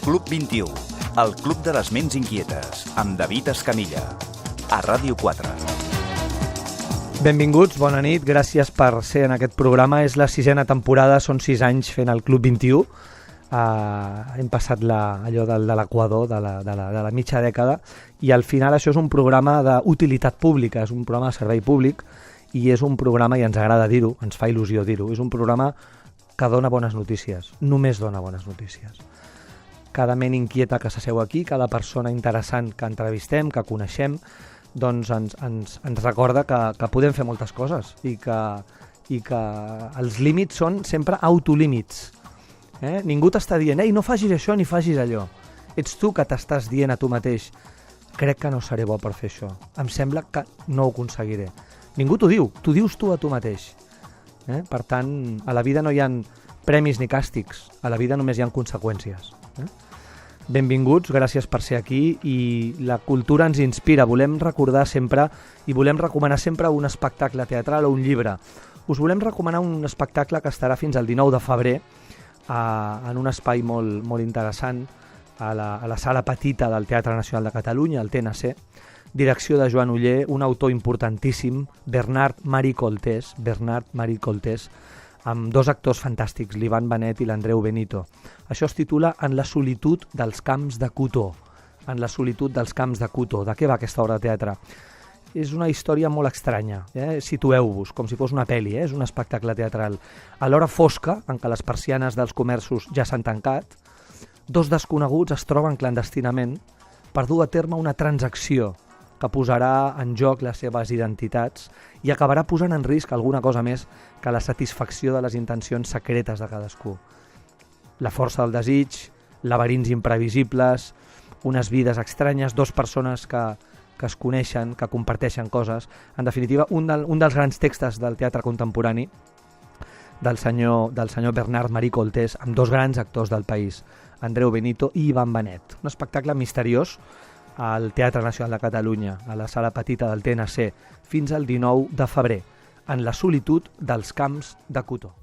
Club 21, el club de les ments inquietes, amb David Escamilla, a Ràdio 4. Benvinguts, bona nit, gràcies per ser en aquest programa. És la 6a temporada, són 6 anys fent el Club 21. Hem passat allò de l'equador, de la mitja dècada, i al final això és un programa d'utilitat pública, és un programa de servei públic, i és un programa, i ens agrada dir-ho, ens fa il·lusió dir-ho, és un programa que dona bones notícies, només dona bones notícies. Cada ment inquieta que s'asseu aquí, cada persona interessant que entrevistem, que coneixem, doncs ens recorda que podem fer moltes coses i que els límits són sempre autolímits. Ningú t'està dient, ei, no facis això ni facis allò. Ets tu que t'estàs dient a tu mateix, crec que no seré bo per fer això, em sembla que no ho aconseguiré. Ningú t'ho dius tu a tu mateix. Per tant, a la vida no hi ha premis ni càstigs, a la vida només hi ha conseqüències. Benvinguts, gràcies per ser aquí, i la cultura ens inspira. Volem recordar sempre i volem recomanar sempre un espectacle teatral o un llibre. Us volem recomanar un espectacle que estarà fins al 19 de febrer en un espai molt interessant a la sala petita del Teatre Nacional de Catalunya, el TNC, direcció de Joan Oller, un autor importantíssim, Bernard Marie Coltés, amb dos actors fantàstics, l'Ivan Benet i l'Andreu Benito. Això es titula En la solitud dels camps de cotó. En la solitud dels camps de cotó. De què va aquesta obra de teatre? És una història molt estranya. Situeu-vos, com si fos una pel·li, és un espectacle teatral. A l'hora fosca, en què les persianes dels comerços ja s'han tancat, dos desconeguts es troben clandestinament per dur a terme una transacció que posarà en joc les seves identitats i acabarà posant en risc alguna cosa més que la satisfacció de les intencions secretes de cadascú. La força del desig, laberints imprevisibles, unes vides estranyes, dos persones que es coneixen, que comparteixen coses. En definitiva, un dels grans textos del teatre contemporani del senyor Bernard Marie Coltés, amb dos grans actors del país, Andreu Benito i Ivan Benet. Un espectacle misteriós al Teatre Nacional de Catalunya, a la sala petita del TNC, fins al 19 de febrer, en la solitud dels camps de cotó.